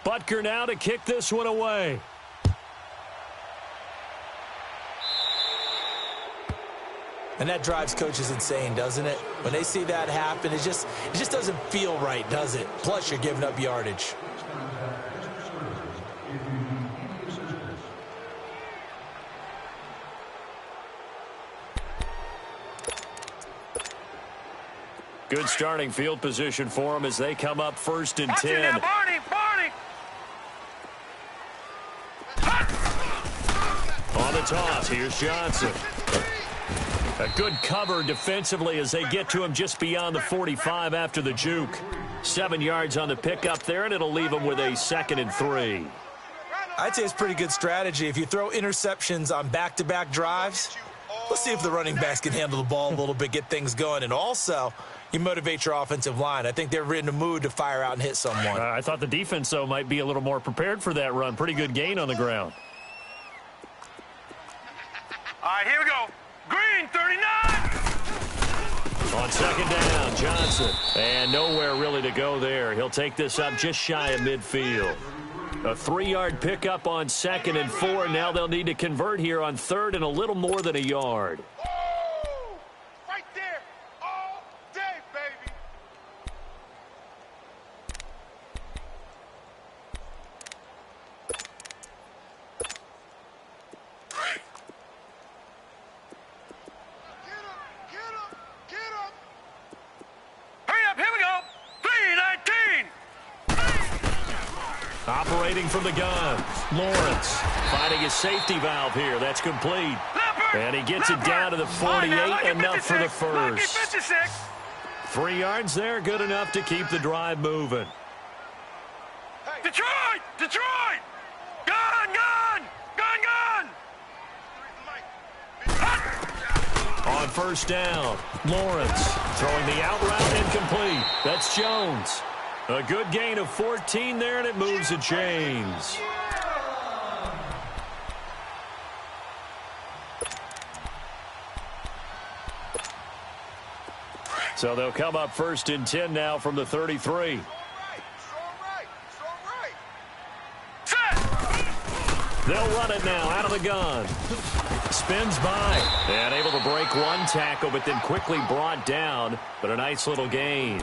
Butker now to kick this one away. And that drives coaches insane, doesn't it? When they see that happen, it just doesn't feel right, does it? Plus, you're giving up yardage. Good starting field position for them as they come up 1st and 10. Now, Barney! On the toss, here's Johnson. A good cover defensively as they get to him just beyond the 45 after the juke. 7 yards on the pickup there, and it'll leave them with a 2nd and 3. I'd say it's pretty good strategy. If you throw interceptions on back-to-back drives, let's see if the running backs can handle the ball a little bit, get things going. And also, you motivate your offensive line. I think they're in the mood to fire out and hit someone. I thought the defense, though, might be a little more prepared for that run. Pretty good gain on the ground. All right, here we go. Green, 39! On 2nd down, Johnson. And nowhere really to go there. He'll take this up just shy of midfield. A 3-yard pickup on 2nd and 4. Now they'll need to convert here on 3rd and a little more than a yard. Oh, right there. All day, baby. Get him. Hurry up, here we go. 3-19. Operating from the gun, Lawrence finding his safety valve here. That's complete. And he gets it down to the 48, enough for the first. 3 yards there, good enough to keep the drive moving. Detroit! Gun! On 1st down, Lawrence throwing the out route incomplete. That's Jones. A good gain of 14 there, and it moves the chains. So they'll come up 1st and 10 now from the 33. They'll run it now out of the gun. Spins by. And able to break one tackle, but then quickly brought down. But a nice little gain.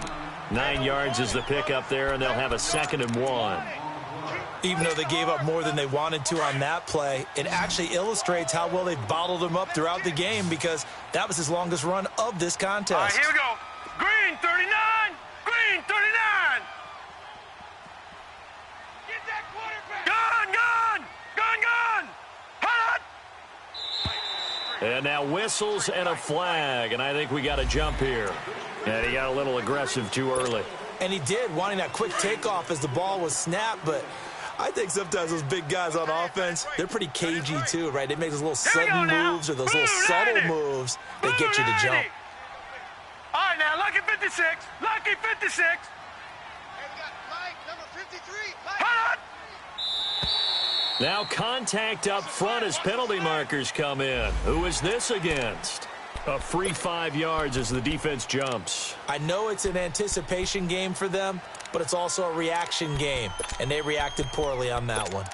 9 yards is the pickup there, and they'll have a 2nd and 1. Even though they gave up more than they wanted to on that play, it actually illustrates how well they've bottled them up throughout the game because that was his longest run of this contest. All right, here we go. Green, 39. Green, 39. Get that quarterback. Gun. Hot. And now whistles and a flag, and I think we got a jump here. And he got a little aggressive too early. And he did, wanting that quick takeoff as the ball was snapped, but I think sometimes those big guys on offense, they're pretty cagey too, right? They make those little sudden moves or those little subtle moves that get you to jump. All right, now, Lucky 56. Lucky 56. Hey, we got Mike, number 53. Hot. Now contact up front as penalty markers come in. Who is this against? A free 5 yards as the defense jumps. I know it's an anticipation game for them, but it's also a reaction game, and they reacted poorly on that one.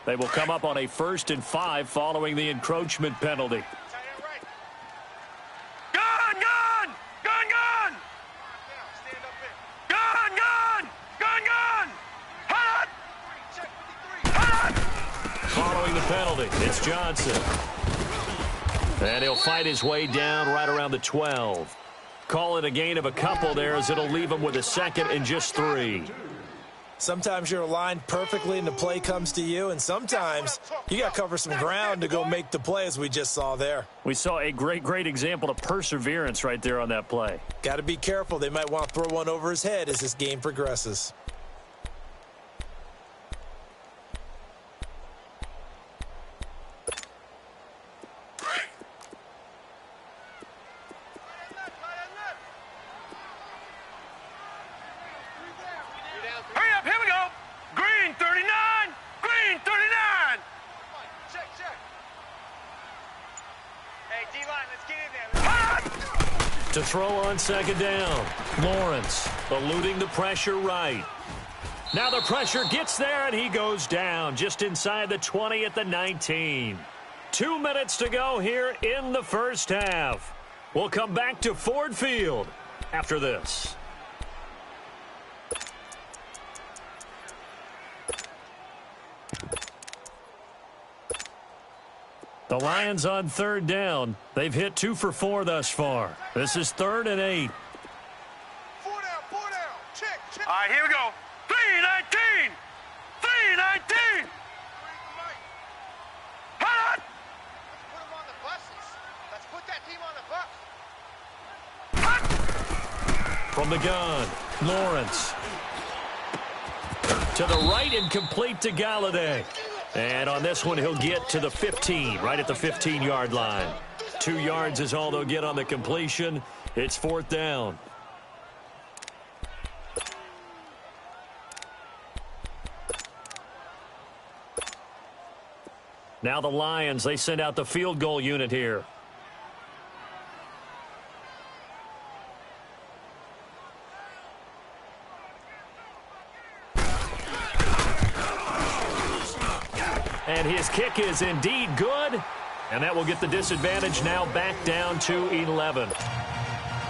They will come up on a 1st and 5 following the encroachment penalty. Following the penalty, it's Johnson. And he'll fight his way down right around the 12. Call it a gain of a couple there as it'll leave him with a 2nd and just 3. Sometimes you're aligned perfectly and the play comes to you, and sometimes you got to cover some ground to go make the play as we just saw there. We saw a great example of perseverance right there on that play. Got to be careful. They might want to throw one over his head as this game progresses. To throw on second down. Lawrence eluding the pressure right. Now the pressure gets there, and he goes down just inside the 20 at the 19. 2 minutes to go here in the first half. We'll come back to Ford Field after this. The Lions on third down. They've hit 2 for 4 thus far. This is 3rd and 8. 4 down. Check. All right, here we go. 3-19. 3-19. Hold on. Let's put them on the buses. Let's put that team on the bus. From the gun, Lawrence. To the right and complete to Galladay. And on this one, he'll get to the 15, right at the 15-yard line. 2 yards is all they'll get on the completion. It's 4th down. Now the Lions, they send out the field goal unit here. And his kick is indeed good. And that will get the disadvantage now back down to 11.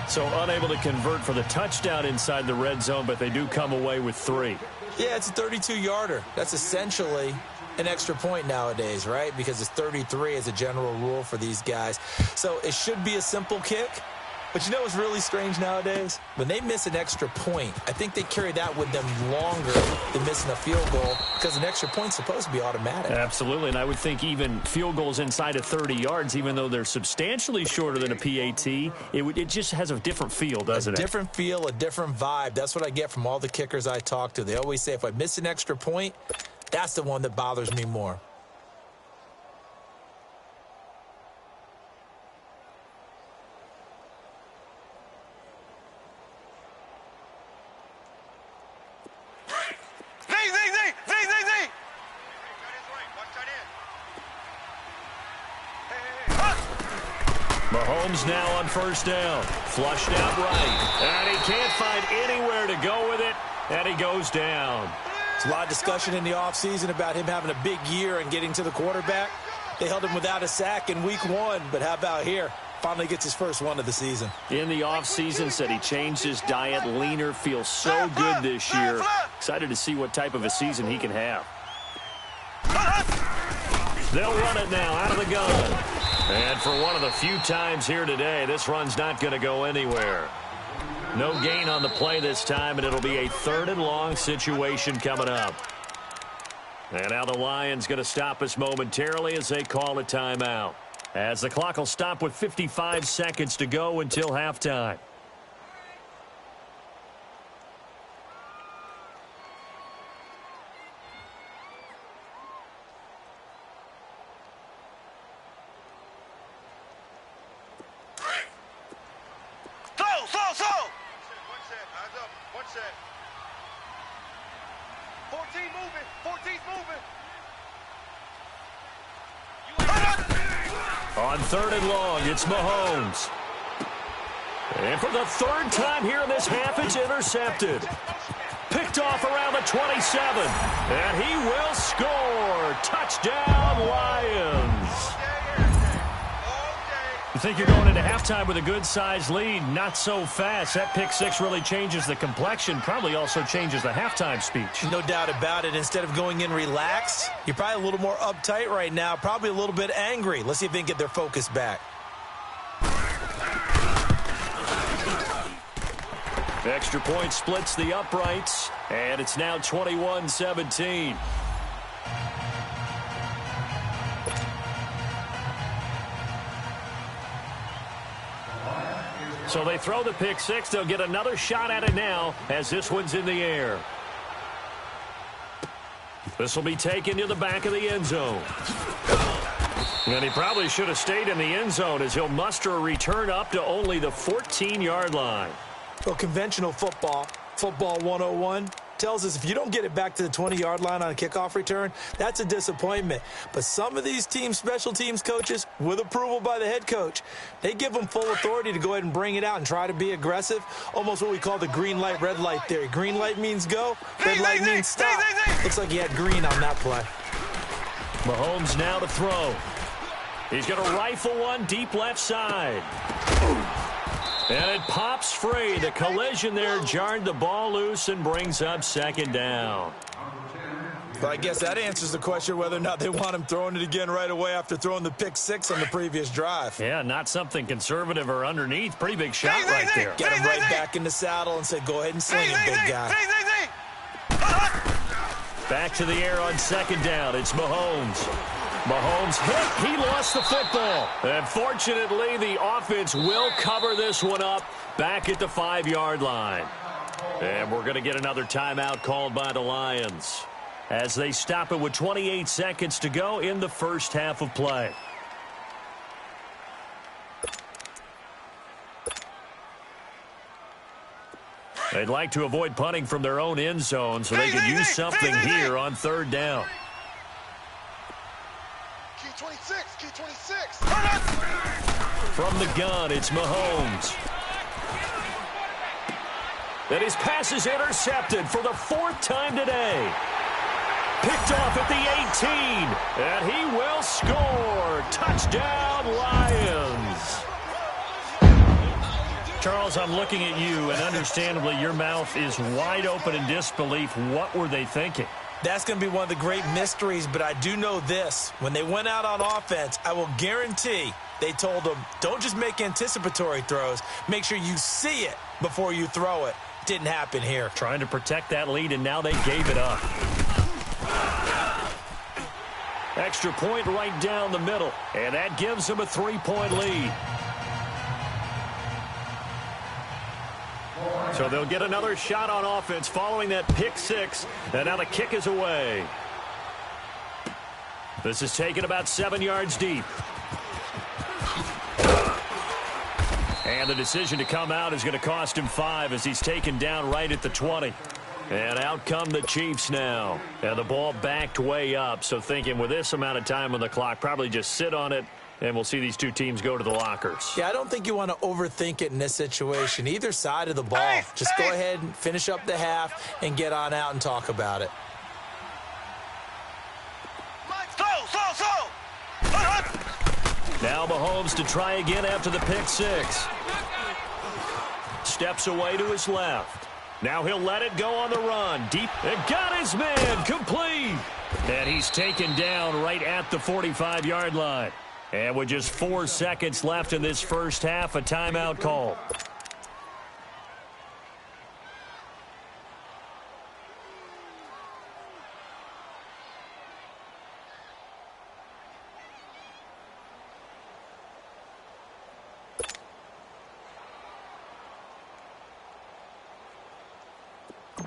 So unable to convert for the touchdown inside the red zone, but they do come away with 3. Yeah, it's a 32-yarder. That's essentially an extra point nowadays, right? Because it's 33 as a general rule for these guys. So it should be a simple kick. But you know what's really strange nowadays? When they miss an extra point, I think they carry that with them longer than missing a field goal because an extra point's supposed to be automatic. Absolutely, and I would think even field goals inside of 30 yards, even though they're substantially shorter than a PAT, it just has a different feel, doesn't it? A different feel, a different vibe. That's what I get from all the kickers I talk to. They always say if I miss an extra point, that's the one that bothers me more. Mahomes now on first down. Flushed out right. And he can't find anywhere to go with it. And he goes down. There's a lot of discussion in the offseason about him having a big year and getting to the quarterback. They held him without a sack in week 1. But how about here? Finally gets his first one of the season. In the offseason, said he changed his diet, leaner, feels so good this year. Excited to see what type of a season he can have. They'll run it now out of the gun. And for one of the few times here today, this run's not going to go anywhere. No gain on the play this time, and it'll be a 3rd and long situation coming up. And now the Lions going to stop us momentarily as they call a timeout. As the clock will stop with 55 seconds to go until halftime. Slow. One set. Eyes up. One set. 14 moving. 14's moving. On 3rd and long, it's Mahomes. And for the 3rd time here in this half, it's intercepted. Picked off around the 27. And he will score. Touchdown, Lions. You think you're going into halftime with a good-sized lead. Not so fast. That pick 6 really changes the complexion. Probably also changes the halftime speech. No doubt about it. Instead of going in relaxed, you're probably a little more uptight right now. Probably a little bit angry. Let's see if they can get their focus back. Extra point splits the uprights. And it's now 21-17. So they throw the pick 6. They'll get another shot at it now as this one's in the air. This will be taken to the back of the end zone. And he probably should have stayed in the end zone as he'll muster a return up to only the 14-yard line. Well, conventional football 101, tells us if you don't get it back to the 20-yard line on a kickoff return, that's a disappointment. But some of these special teams coaches, with approval by the head coach, they give them full authority to go ahead and bring it out and try to be aggressive, almost what we call the green light, red light theory. Green light means go, red light means stop. Looks like he had green on that play. Mahomes now to throw. He's going to rifle one deep left side. And it pops free. The collision there jarred the ball loose and brings up second down. But I guess that answers the question whether or not they want him throwing it again right away after throwing the pick six on the previous drive. Yeah, not something conservative or underneath. Pretty big shot right there. Get him right back in the saddle and say, go ahead and sling it, big guy. Back to the air on second down. It's Mahomes. Mahomes hit. He lost the football. And fortunately, the offense will cover this one up back at the 5-yard line. And we're going to get another timeout called by the Lions as they stop it with 28 seconds to go in the first half of play. They'd like to avoid punting from their own end zone so they can use something here on third down. Key 26, key 26. From the gun, it's Mahomes. And his pass is intercepted for the 4th time today. Picked off at the 18, and he will score. Touchdown, Lions. Charles, I'm looking at you, and understandably, your mouth is wide open in disbelief. What were they thinking? That's going to be one of the great mysteries, but I do know this. When they went out on offense, I will guarantee they told them, don't just make anticipatory throws. Make sure you see it before you throw it. Didn't happen here. Trying to protect that lead, and now they gave it up. Extra point right down the middle, and that gives them a 3-point lead. So they'll get another shot on offense following that pick six, and now the kick is away. This is taken about 7 yards deep. And the decision to come out is going to cost him 5 as he's taken down right at the 20. And out come the Chiefs now. And the ball backed way up, so thinking with this amount of time on the clock, probably just sit on it, and we'll see these two teams go to the lockers. Yeah, I don't think you want to overthink it in this situation. Either side of the ball. Just go ahead and finish up the half and get on out and talk about it. Now Mahomes to try again after the pick six. Steps away to his left. Now he'll let it go on the run. Deep. And got his man. Complete. And he's taken down right at the 45-yard line. And with just 4 seconds left in this first half, a timeout call.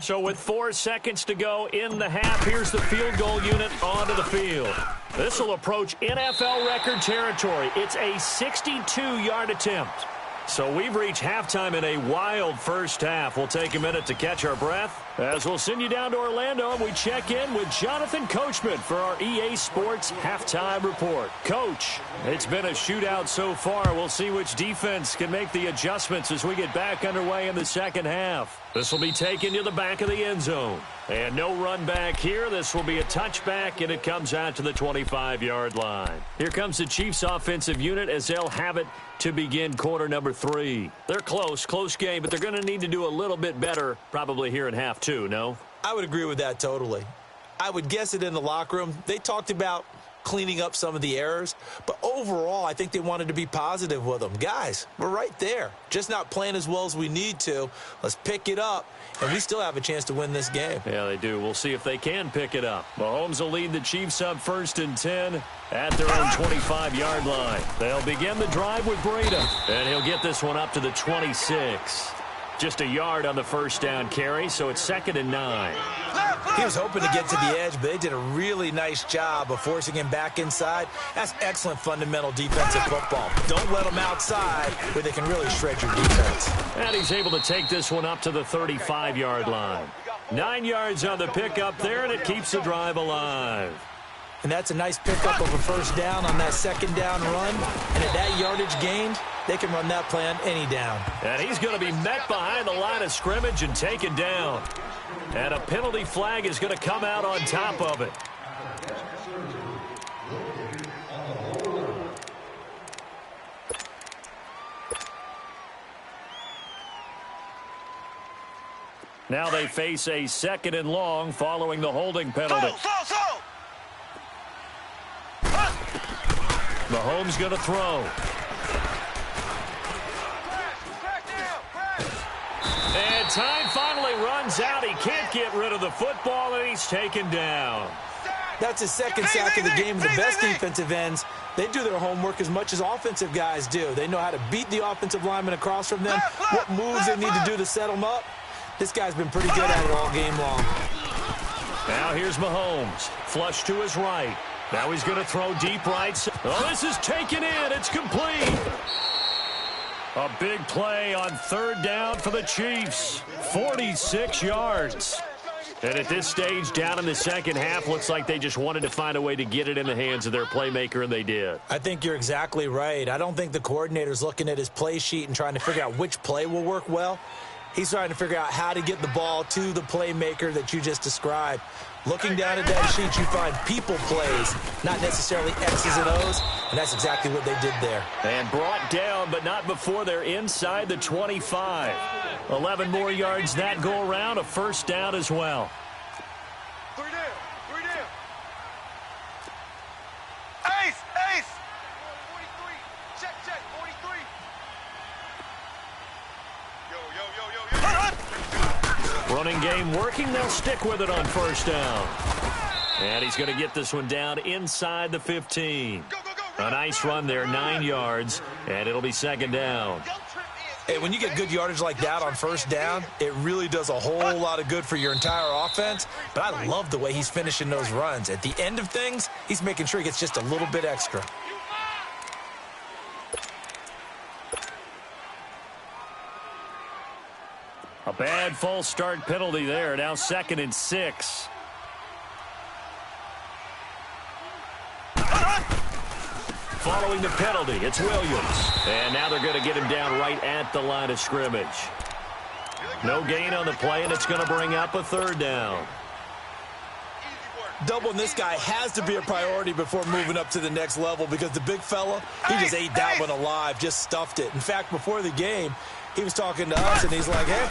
So with 4 seconds to go in the half, here's the field goal unit onto the field. This will approach NFL record territory. It's a 62-yard attempt. So we've reached halftime in a wild first half. We'll take a minute to catch our breath as we'll send you down to Orlando and we check in with Jonathan Coachman for our EA Sports Halftime Report. Coach, it's been a shootout so far. We'll see which defense can make the adjustments as we get back underway in the second half. This will be taken to the back of the end zone. And no run back here. This will be a touchback, and it comes out to the 25-yard line. Here comes the Chiefs offensive unit as they'll have it to begin quarter number 3. They're close game, but they're going to need to do a little bit better probably here in half 2, no? I would agree with that totally. I would guess it in the locker room. They talked about cleaning up some of the errors, but overall, I think they wanted to be positive with them. Guys, we're right there. Just not playing as well as we need to. Let's pick it up, and we still have a chance to win this game. Yeah, they do. We'll see if they can pick it up. Mahomes will lead the Chiefs up 1st and 10 at their own 25-yard line. They'll begin the drive with Breda, and he'll get this one up to the 26. Just a yard on the first down carry, so it's 2nd and 9. He was hoping to get to the edge, but they did a really nice job of forcing him back inside. That's excellent fundamental defensive football. Don't let them outside where they can really shred your defense. And he's able to take this one up to the 35-yard line. 9 yards on the pickup there, and it keeps the drive alive. And that's a nice pickup of a first down on that second down run. And at that yardage gained, they can run that play on any down. And he's going to be met behind the line of scrimmage and taken down. And a penalty flag is going to come out on top of it. Now they face a 2nd and long following the holding penalty. Mahomes going to throw. And time finally runs out. He can't get rid of the football, and he's taken down. That's his second sack of the game. The best defensive ends, they do their homework as much as offensive guys do. They know how to beat the offensive lineman across from them, what moves they need to do to set them up. This guy's been pretty good at it all game long. Now here's Mahomes. Flush to his right. Now he's going to throw deep right. Oh, this is taken in. It's complete. A big play on 3rd down for the Chiefs. 46 yards. And at this stage, down in the second half, looks like they just wanted to find a way to get it in the hands of their playmaker, and they did. I think you're exactly right. I don't think the coordinator's looking at his play sheet and trying to figure out which play will work well. He's trying to figure out how to get the ball to the playmaker that you just described. Looking down at that sheet, you find people plays, not necessarily X's and O's, and that's exactly what they did there. And brought down, but not before they're inside the 25. 11 more yards that go around, a first down as well. 3 down. Ace. 43. Check. 43. Running game working. They'll stick with it on first down. And he's going to get this one down inside the 15. A nice run there, 9 yards, and it'll be 2nd down. Hey, when you get good yardage like that on first down, it really does a whole lot of good for your entire offense. But I love the way he's finishing those runs. At the end of things, he's making sure he gets just a little bit extra. A bad false start penalty there. Now 2nd and 6. Following the penalty, it's Williams. And now they're going to get him down right at the line of scrimmage. No gain on the play, and it's going to bring up a 3rd down. Doubling this guy has to be a priority before moving up to the next level because the big fella, he just ate that one alive, just stuffed it. In fact, before the game, he was talking to us, and he's like, hey,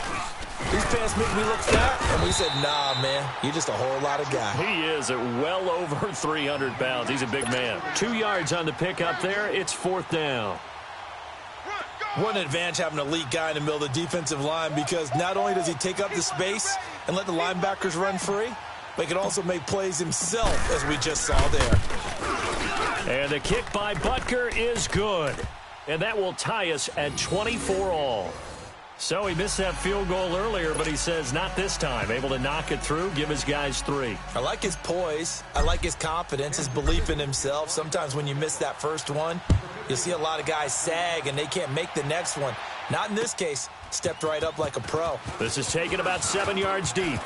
these pants make me look fat. And we said, nah, man, you're just a whole lot of guy. He is at well over 300 pounds. He's a big man. 2 yards on the pickup there. It's 4th down. What an advantage having an elite guy in the middle of the defensive line because not only does he take up the space and let the linebackers run free, but he can also make plays himself, as we just saw there. And the kick by Butker is good. And that will tie us at 24 all. So he missed that field goal earlier, but he says not this time. Able to knock it through, give his guys 3. I like his poise. I like his confidence, his belief in himself. Sometimes when you miss that first one, you'll see a lot of guys sag and they can't make the next one. Not in this case. Stepped right up like a pro. This is taken about 7 yards deep.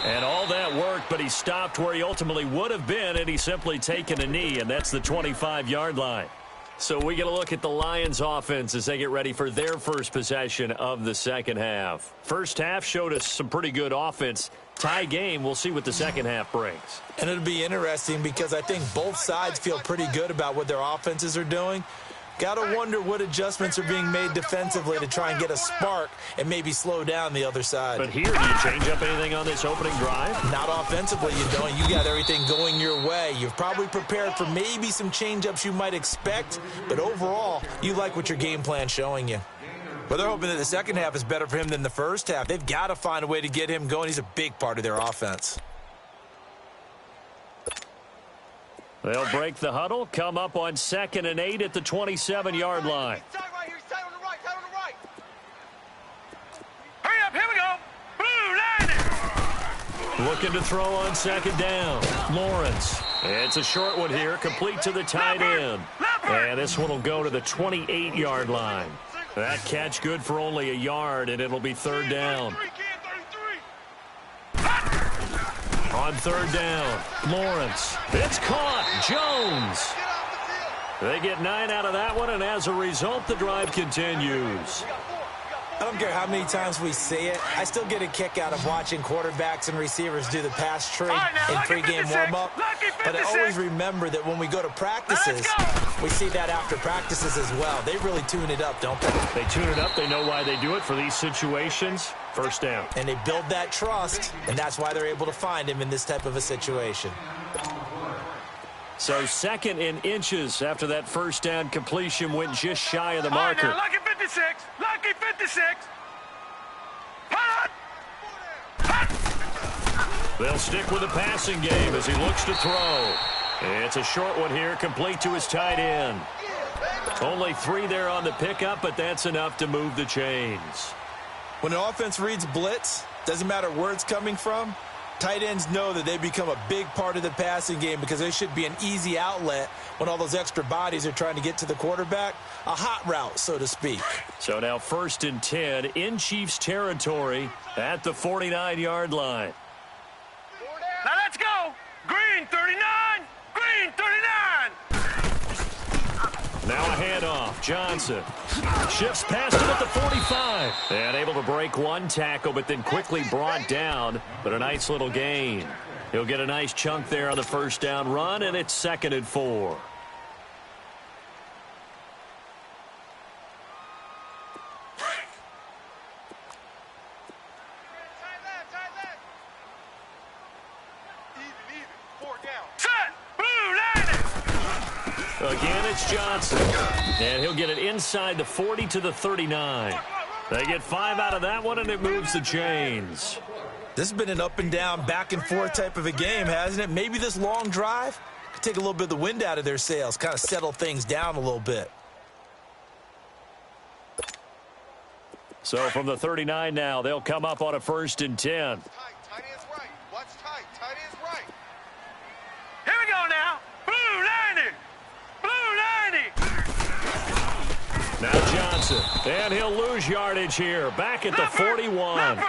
And all that worked, but he stopped where he ultimately would have been, and he's simply taken a knee, and that's the 25-yard line. So we get a look at the Lions offense as they get ready for their first possession of the second half. First half showed us some pretty good offense. Tie game, we'll see what the second half brings. And it'll be interesting because I think both sides feel pretty good about what their offenses are doing. Got to wonder what adjustments are being made defensively to try and get a spark and maybe slow down the other side. But here, do you change up anything on this opening drive? Not offensively, you don't. You got everything going your way. You've probably prepared for maybe some change-ups you might expect, but overall, you like what your game plan's showing you. But they're hoping that the second half is better for him than the first half. They've got to find a way to get him going. He's a big part of their offense. They'll break the huddle, come up on 2nd and 8 at the 27-yard line. Hurry up, here we go. Blue line. Looking to throw on 2nd down. Lawrence. It's a short one here, complete to the tight end. And this one will go to the 28-yard line. That catch good for only a yard, and it'll be 3rd down. On third down, Lawrence. It's caught. Jones. They get 9 out of that one, and as a result, the drive continues. I don't care how many times we see it. I still get a kick out of watching quarterbacks and receivers do the pass tree in pregame warm-up. But I always remember that when we go to practices, we see that after practices as well. They really tune it up, don't they? They tune it up. They know why they do it for these situations. First down. And they build that trust, and that's why they're able to find him in this type of a situation. So 2nd and inches after that first down completion went just shy of the marker. Now, lucky 56. Lucky 56. They'll stick with the passing game as he looks to throw. It's a short one here, complete to his tight end. Only 3 there on the pickup, but that's enough to move the chains. When an offense reads blitz, doesn't matter where it's coming from, tight ends know that they become a big part of the passing game because they should be an easy outlet when all those extra bodies are trying to get to the quarterback. A hot route, so to speak. So now 1st and 10 in Chiefs territory at the 49-yard line. Now let's go. Green 39. Green 39. Now a handoff. Johnson shifts past him at the 45. And able to break one tackle, but then quickly brought down. But a nice little gain. He'll get a nice chunk there on the first down run, and it's 2nd and 4. Again, it's Johnson. And he'll get it inside the 40 to the 39. They get 5 out of that one, and it moves the chains. This has been an up and down, back and forth type of a game, hasn't it? Maybe this long drive could take a little bit of the wind out of their sails, kind of settle things down a little bit. So from the 39 now, they'll come up on a 1st and 10. Tight end's right. Watch tight. Tight end's right. Here we go now. Blue 90. Blue 90. Now Johnson. And he'll lose yardage here. Back at the 41.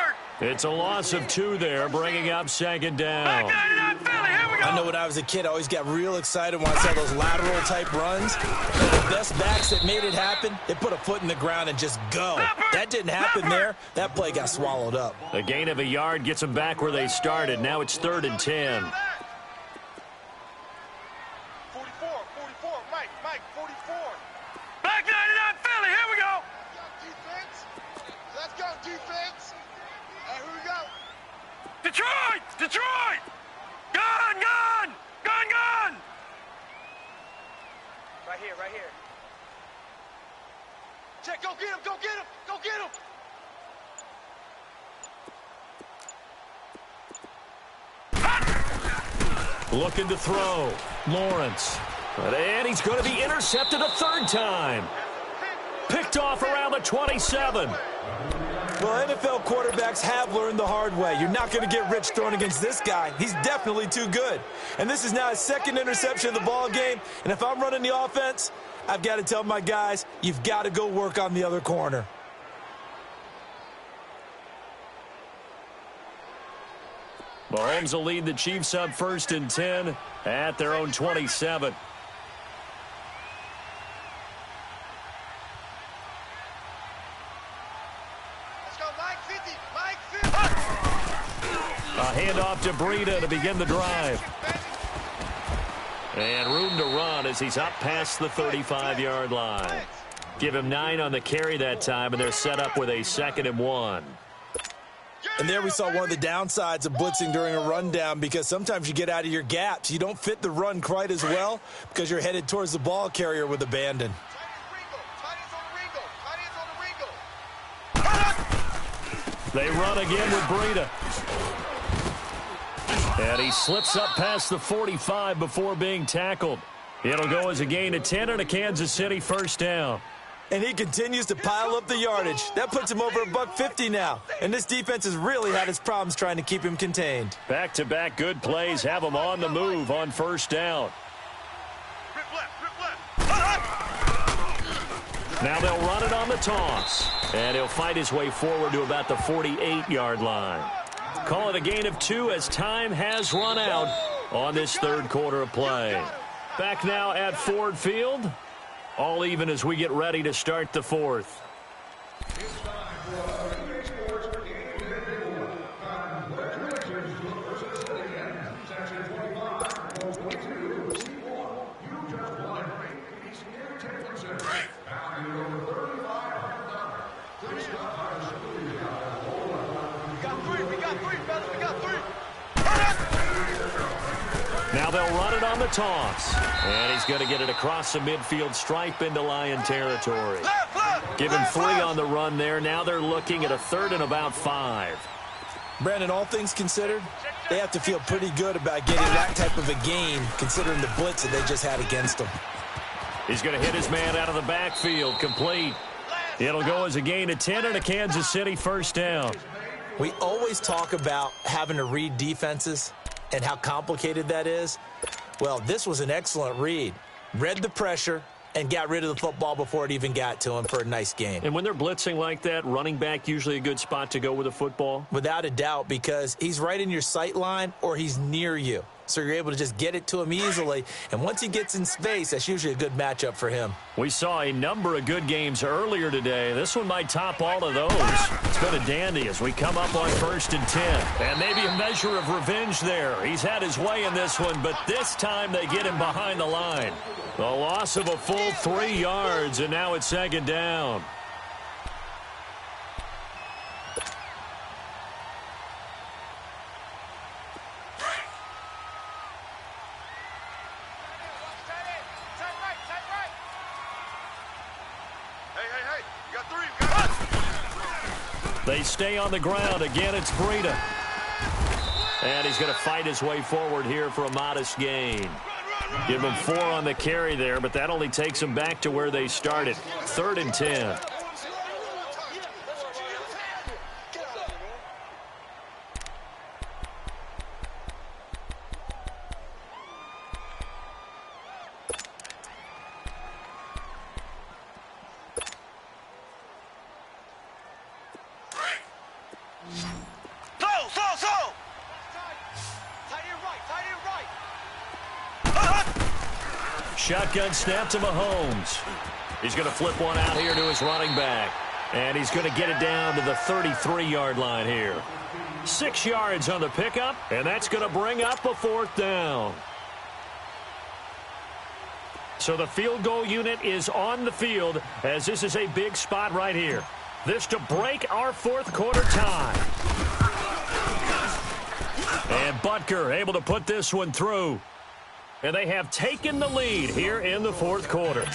It's a loss of 2 there, bringing up 2nd down. I know when I was a kid, I always got real excited when I saw those lateral-type runs. And the best backs that made it happen, they put a foot in the ground and just go. That didn't happen there. That play got swallowed up. A gain of a yard gets them back where they started. Now it's 3rd and 10. 44, Mike, 44. Back 99 Philly, here we go. Let's go, defense. Here we go. Detroit. Gun. Right here. Check, go get him. Looking to throw. Lawrence. And he's going to be intercepted a 3rd time. Picked off around the 27. Well, NFL quarterbacks have learned the hard way. You're not going to get rich throwing against this guy. He's definitely too good. And this is now his 2nd interception of the ball game. And if I'm running the offense, I've got to tell my guys, you've got to go work on the other corner. Mahomes will lead the Chiefs up 1st and 10 at their own 27. A handoff to Breida to begin the drive. And room to run as he's up past the 35-yard line. Give him 9 on the carry that time, and they're set up with a 2nd and 1. And there we saw one of the downsides of blitzing during a rundown, because sometimes you get out of your gaps. You don't fit the run quite as well because you're headed towards the ball carrier with abandon. They run again with Breida. And he slips up past the 45 before being tackled. It'll go as a gain of 10 and a Kansas City 1st down. And he continues to pile up the yardage. That puts him over $150 now. And this defense has really had its problems trying to keep him contained. Back-to-back good plays have him on the move on 1st down. Now they'll run it on the toss. And he'll fight his way forward to about the 48-yard line. Call it a gain of 2 as time has run out on this third quarter of play. Back now at Ford Field. All even as we get ready to start the fourth. Now they'll run it on the toss. And he's going to get it across the midfield stripe into Lion territory. Give him 3 on the run there. Now they're looking at a 3rd and about 5. Brandon, all things considered, they have to feel pretty good about getting that type of a gain considering the blitz that they just had against them. He's going to hit his man out of the backfield. Complete. It'll go as a gain of 10 and a Kansas City first down. We always talk about having to read defenses and how complicated that is. Well, this was an excellent read. Read the pressure and got rid of the football before it even got to him for a nice gain. And when they're blitzing like that, running back usually a good spot to go with a football? Without a doubt, because he's right in your sight line or he's near you. So you're able to just get it to him easily. And once he gets in space, that's usually a good matchup for him. We saw a number of good games earlier today. This one might top all of those. It's been a dandy as we come up on 1st and 10. And maybe a measure of revenge there. He's had his way in this one, but this time they get him behind the line. The loss of a full 3 yards, and now it's 2nd down. They stay on the ground. Again, it's Breida. And he's going to fight his way forward here for a modest gain. Give him 4 on the carry there, but that only takes them back to where they started. 3rd and 10. Shotgun snap to Mahomes. He's going to flip one out here to his running back. And he's going to get it down to the 33-yard line here. 6 yards on the pickup, and that's going to bring up a 4th down. So the field goal unit is on the field as this is a big spot right here. This to break our 4th quarter tie. And Butker able to put this one through. And they have taken the lead here in the 4th quarter.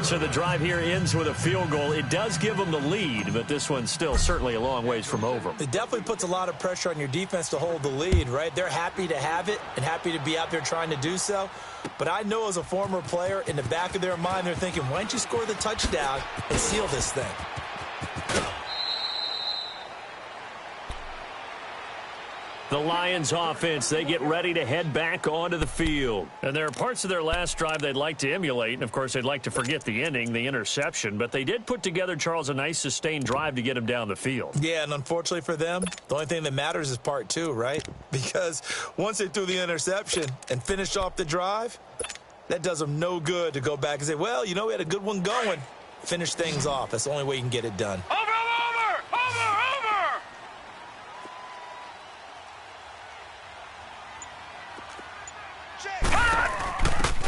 So the drive here ends with a field goal. It does give them the lead, but this one's still certainly a long ways from over. It definitely puts a lot of pressure on your defense to hold the lead, right? They're happy to have it and happy to be out there trying to do so. But I know as a former player, in the back of their mind, they're thinking, why don't you score the touchdown and seal this thing? The Lions offense, they get ready to head back onto the field. And there are parts of their last drive they'd like to emulate. And, of course, they'd like to forget the ending, the interception. But they did put together, Charles, a nice sustained drive to get him down the field. Yeah, and unfortunately for them, the only thing that matters is part 2, right? Because once they threw the interception and finished off the drive, that does them no good to go back and say, well, you know, we had a good one going. Finish things off. That's the only way you can get it done.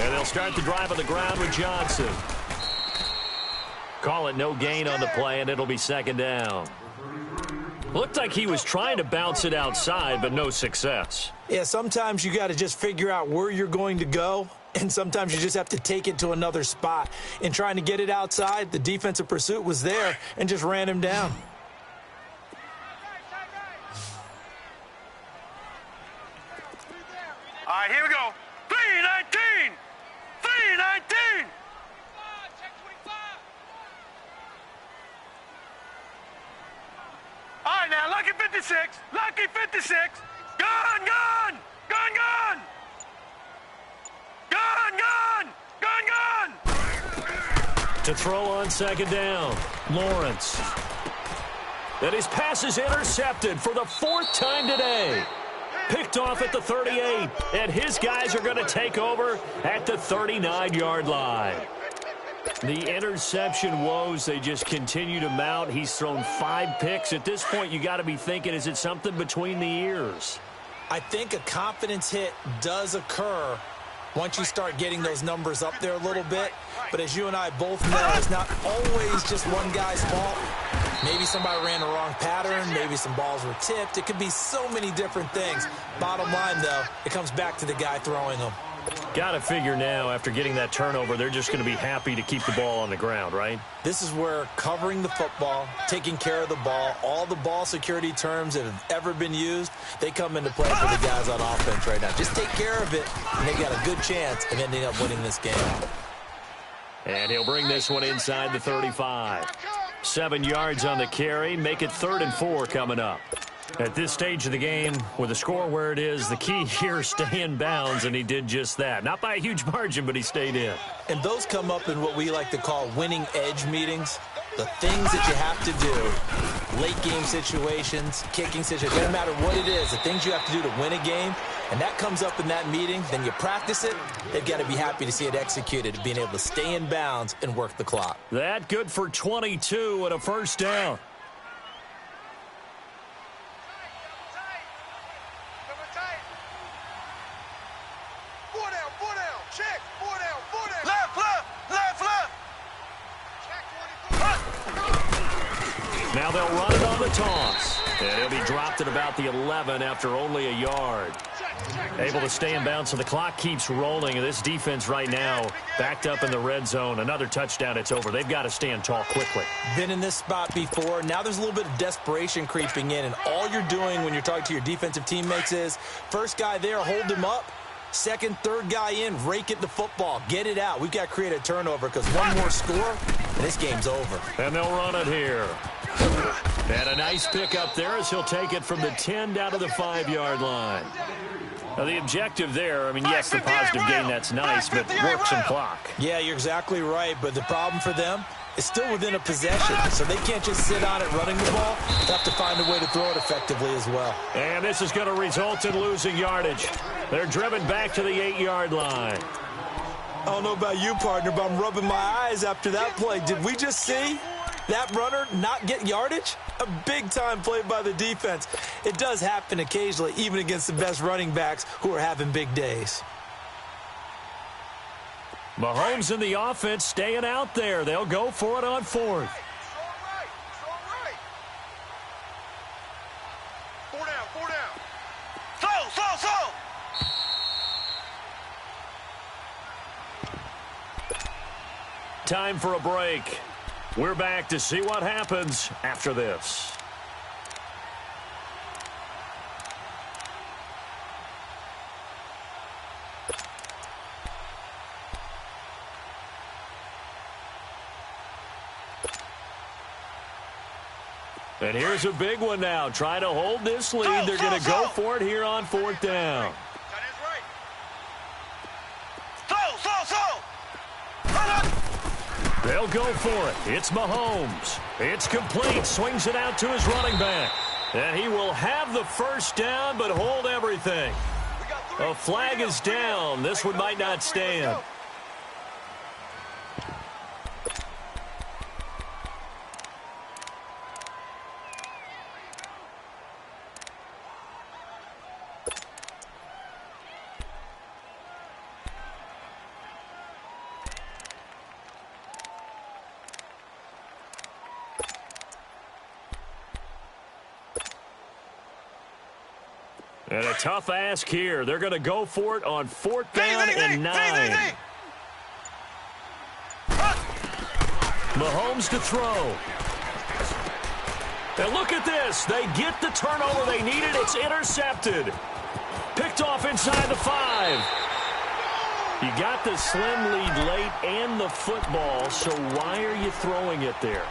And they'll start the drive on the ground with Johnson. Call it no gain on the play, and it'll be 2nd down. Looked like he was trying to bounce it outside, but no success. Yeah, sometimes you got to just figure out where you're going to go, and sometimes you just have to take it to another spot. In trying to get it outside, the defensive pursuit was there and just ran him down. All right, here we go. 3-19! 3-19! All right, now, lucky 56. Lucky 56. Gun, gun! Gun, gun! Gun, gun! Gun, gun! To throw on 2nd down, Lawrence. And his pass is intercepted for the 4th time today. Picked off at the 38, and his guys are going to take over at the 39-yard line. The interception woes, they just continue to mount. He's thrown 5 picks. At this point, you got to be thinking, is it something between the ears? I think a confidence hit does occur once you start getting those numbers up there a little bit. But as you and I both know, it's not always just one guy's fault. Maybe somebody ran the wrong pattern. Maybe some balls were tipped. It could be so many different things. Bottom line, though, it comes back to the guy throwing them. Got to figure now, after getting that turnover, they're just going to be happy to keep the ball on the ground, right? This is where covering the football, taking care of the ball, all the ball security terms that have ever been used, they come into play for the guys on offense right now. Just take care of it, and they've got a good chance of ending up winning this game. And he'll bring this one inside the 35. 7 yards on the carry, make it 3rd and 4 coming up. At this stage of the game, with the score where it is, the key here, stay in bounds, and he did just that. Not by a huge margin, but he stayed in. And those come up in what we like to call winning edge meetings. The things that you have to do, late game situations, kicking situations, doesn't matter what it is, the things you have to do to win a game, and that comes up in that meeting, then you practice it, they've got to be happy to see it executed, being able to stay in bounds and work the clock. That good for 22 and a 1st down. Now they'll run it on the toss. And he'll be dropped at about the 11 after only a yard. Able to stay in bounds, so the clock keeps rolling. And this defense right now backed up in the red zone. Another touchdown, it's over. They've got to stand tall quickly. Been in this spot before. Now there's a little bit of desperation creeping in. And all you're doing when you're talking to your defensive teammates is, first guy there, hold him up. Second, third guy in, rake at the football. Get it out. We've got to create a turnover because one more score, and this game's over. And they'll run it here. And a nice pick up there as he'll take it from the 10 down to the 5-yard line. Now, the objective there, I mean, yes, the positive gain, that's nice, but work some clock. Yeah, you're exactly right, but the problem for them is still within a possession, so they can't just sit on it running the ball. They have to find a way to throw it effectively as well. And this is going to result in losing yardage. They're driven back to the 8-yard line. I don't know about you, partner, but I'm rubbing my eyes after that play. Did we just see that runner not get yardage? A big-time play by the defense. It does happen occasionally, even against the best running backs who are having big days. Mahomes and the offense staying out there. They'll go for it on 4th. Four down. Slow. Time for a break. We're back to see what happens after this. And here's a big one now. Trying to hold this lead. They're going to go for it here on 4th down. They'll go for it. It's Mahomes. It's complete. Swings it out to his running back. And he will have the 1st down, but hold everything. A flag is down. This one might not stand. And a tough ask here. They're going to go for it on 4th down and 9. Mahomes to throw. And look at this. They get the turnover they needed. It's intercepted. Picked off inside the 5. You got the slim lead late and the football, so why are you throwing it there?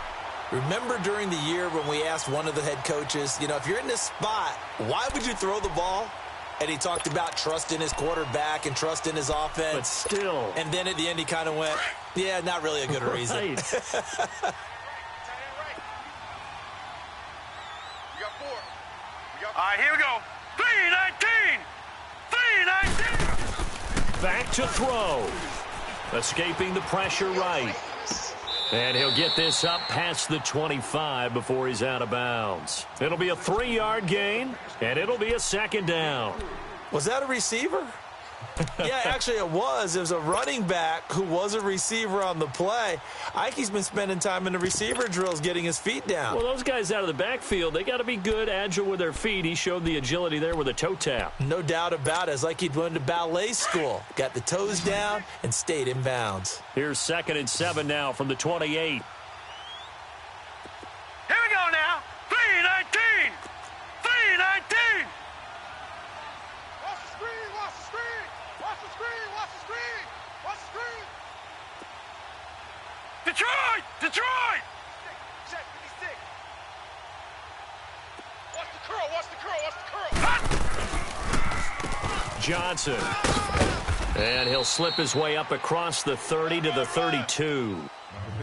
Remember during the year when we asked one of the head coaches, if you're in this spot, why would you throw the ball? And he talked about trust in his quarterback and trust in his offense. But still. And then at the end he kind of went, yeah, not really a good reason. right, here we go. 319. 319. Back to throw. Escaping the pressure right. And he'll get this up past the 25 before he's out of bounds. It'll be a 3-yard gain, and it'll be a second down. Was that a receiver? Yeah, actually it was. It was a running back who was a receiver on the play. Ike's been spending time in the receiver drills getting his feet down. Well, those guys out of the backfield, they got to be good, agile with their feet. He showed the agility there with a toe tap. No doubt about it. It's like he'd went to ballet school. Got the toes down and stayed in bounds. Here's 2nd and 7 now from the 28. Here we go now. 319. 319. Watch the screen. Watch the screen. Watch the screen. Watch the screen. Watch the screen. Detroit. Detroit. Check. Give me stick. Watch the curl. Watch the curl. Watch the curl. Johnson. And he'll slip his way up across the 30 to the 32.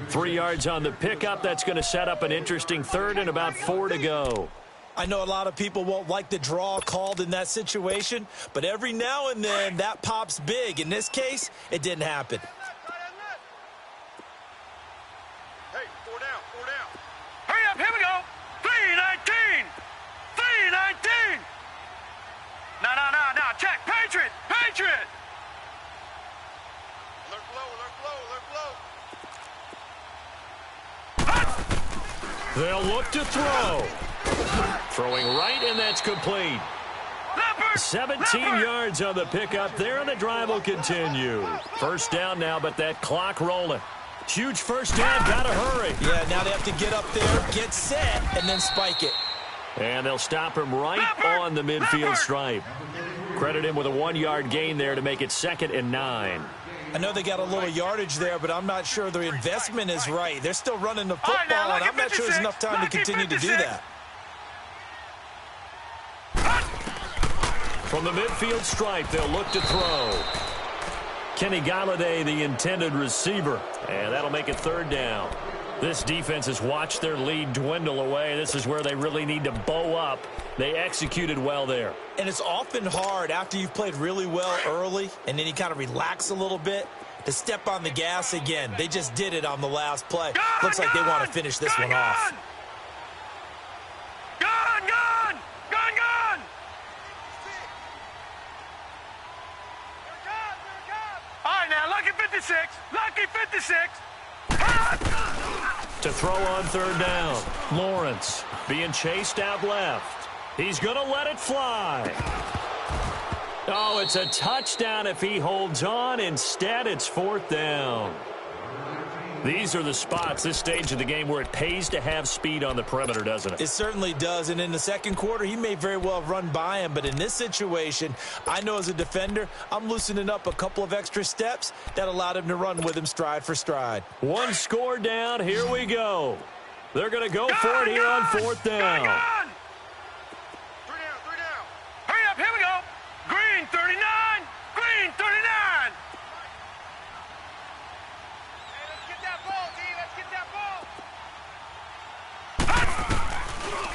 3 yards on the pickup. That's going to set up an interesting third and about 4 to go. I know a lot of people won't like the draw called in that situation, but every now and then that pops big. In this case, it didn't happen. Hey, 4 down, 4 down. Hurry up, here we go. 319. 319. No. Check. Patriot. Patriot. Alert flow, alert flow, alert flow. They'll look to throw. Throwing right, and that's complete. 17 yards on the pickup there, and the drive will continue. First down now, but that clock rolling. Huge first down, gotta hurry. Yeah, now they have to get up there, get set, and then spike it. And they'll stop him right on the midfield stripe. Credit him with a 1-yard gain there to make it 2nd and 9. I know they got a little yardage there, but I'm not sure the investment is right. They're still running the football, and I'm not sure there's enough time to continue to do that. From the midfield stripe, they'll look to throw. Kenny Galladay, the intended receiver, and that'll make it 3rd down. This defense has watched their lead dwindle away. This is where they really need to bow up. They executed well there. And it's often hard after you've played really well early and then you kind of relax a little bit to step on the gas again. They just did it on the last play. Looks like they want to finish this one off. Gun! All right, now, lucky 56. Lucky 56. To throw on 3rd down. Lawrence being chased out left. He's going to let it fly. Oh, it's a touchdown if he holds on. Instead, it's 4th down. These are the spots, this stage of the game, where it pays to have speed on the perimeter, doesn't it? It certainly does. And in the second quarter, he may very well run by him. But in this situation, I know as a defender, I'm loosening up a couple of extra steps that allowed him to run with him stride for stride. 1 score down. Here we go. They're going to go for it here on 4th down. 3 down. Hurry up, here we go. Green 39. Green 39.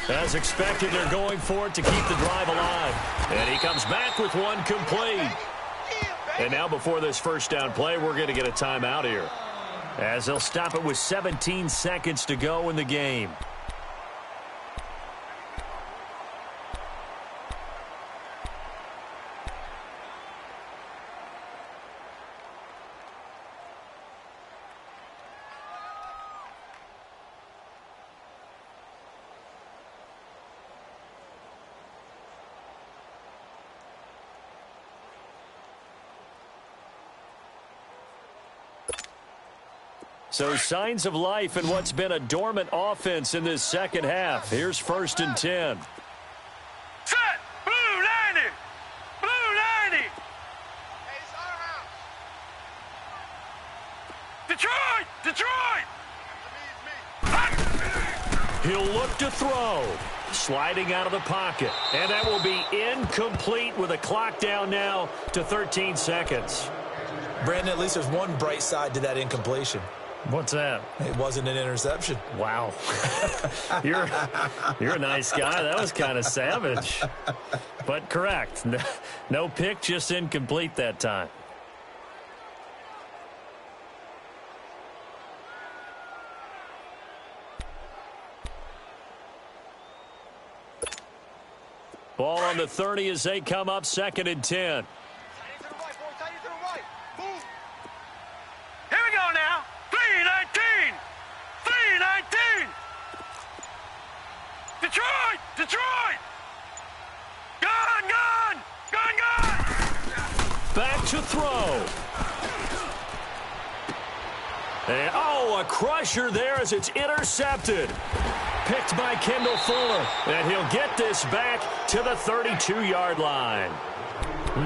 As expected, they're going for it to keep the drive alive. And he comes back with one complete. And now before this first down play, we're going to get a timeout here, as they'll stop it with 17 seconds to go in the game. So signs of life in what's been a dormant offense in this second half. Here's 1st and 10. Set! Blue 90! Blue 90! Hey, it's our house. Detroit! He'll look to throw. Sliding out of the pocket. And that will be incomplete with a clock down now to 13 seconds. Brandon, at least there's one bright side to that incompletion. What's that? It wasn't an interception. Wow. You're a nice guy. That was kind of savage. But correct. No pick, just incomplete that time. Ball on the 30 as they come up 2nd and 10. Here we go now. 3-19. 3-19. Detroit. Detroit. Gone. Back to throw. And, a crusher there as it's intercepted. Picked by Kendall Fuller. And he'll get this back to the 32-yard line.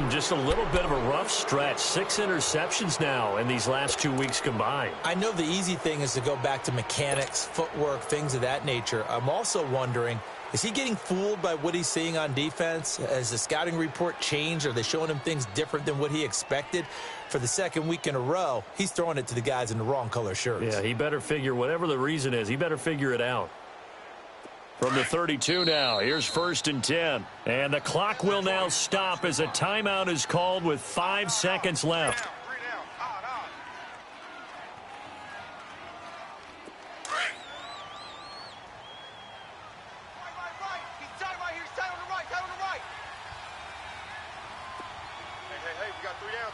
Just a little bit of a rough stretch. 6 interceptions now in these last 2 weeks combined. I know the easy thing is to go back to mechanics, footwork, things of that nature. I'm also wondering, is he getting fooled by what he's seeing on defense? Has the scouting report changed? Are they showing him things different than what he expected? For the 2nd week in a row, he's throwing it to the guys in the wrong color shirts. Yeah, he better figure, whatever the reason is, he better figure it out. From the 32 now, here's 1st and 10. And the clock will now stop as a timeout is called with 5 seconds left. 3 down. Hot. Right. He's tied right here. He's tied on the right. Hey, we got 3 down.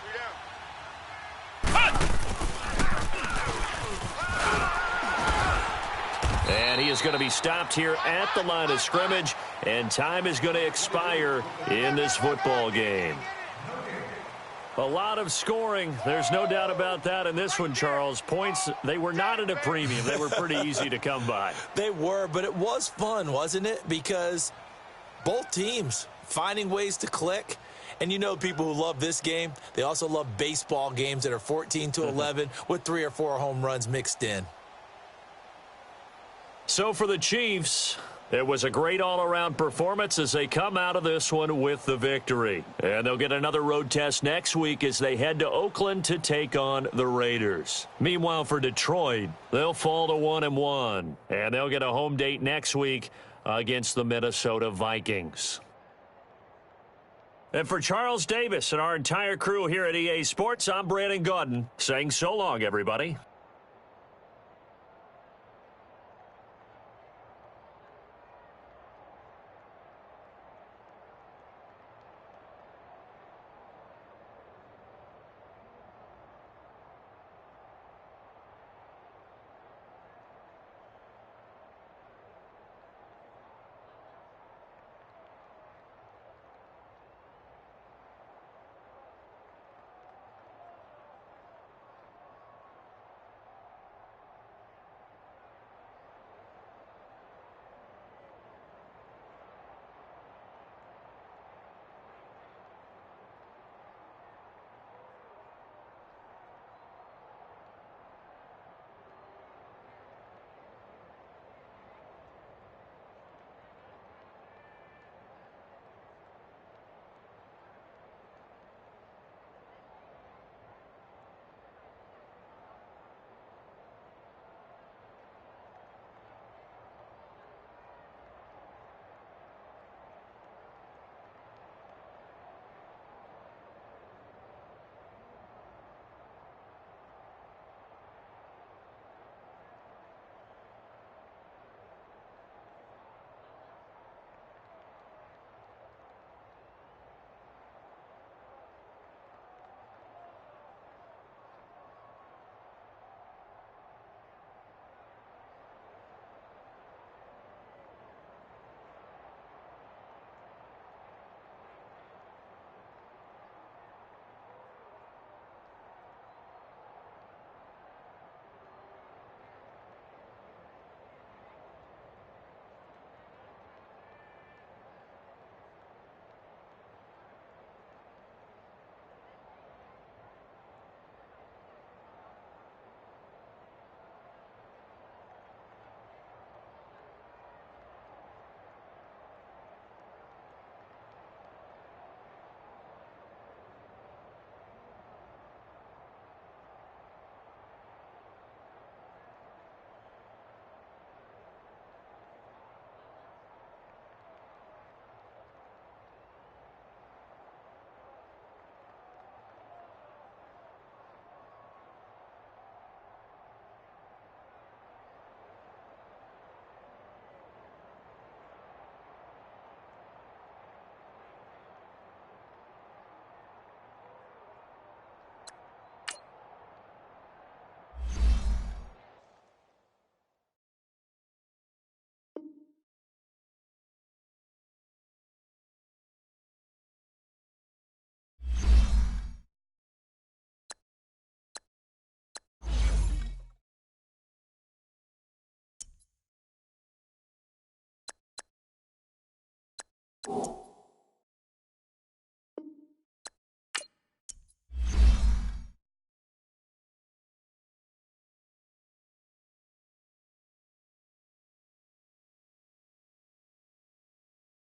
And he is going to be stopped here at the line of scrimmage, and time is going to expire in this football game. A lot of scoring. There's no doubt about that in this one, Charles. Points, they were not at a premium. They were pretty easy to come by. They were, but it was fun, wasn't it? Because both teams finding ways to click. And you know people who love this game, they also love baseball games that are 14-11 with 3 or 4 home runs mixed in. So for the Chiefs, it was a great all-around performance as they come out of this one with the victory. And they'll get another road test next week as they head to Oakland to take on the Raiders. Meanwhile, for Detroit, they'll fall to 1-1. And they'll get a home date next week against the Minnesota Vikings. And for Charles Davis and our entire crew here at EA Sports, I'm Brandon Gaudin saying so long, everybody.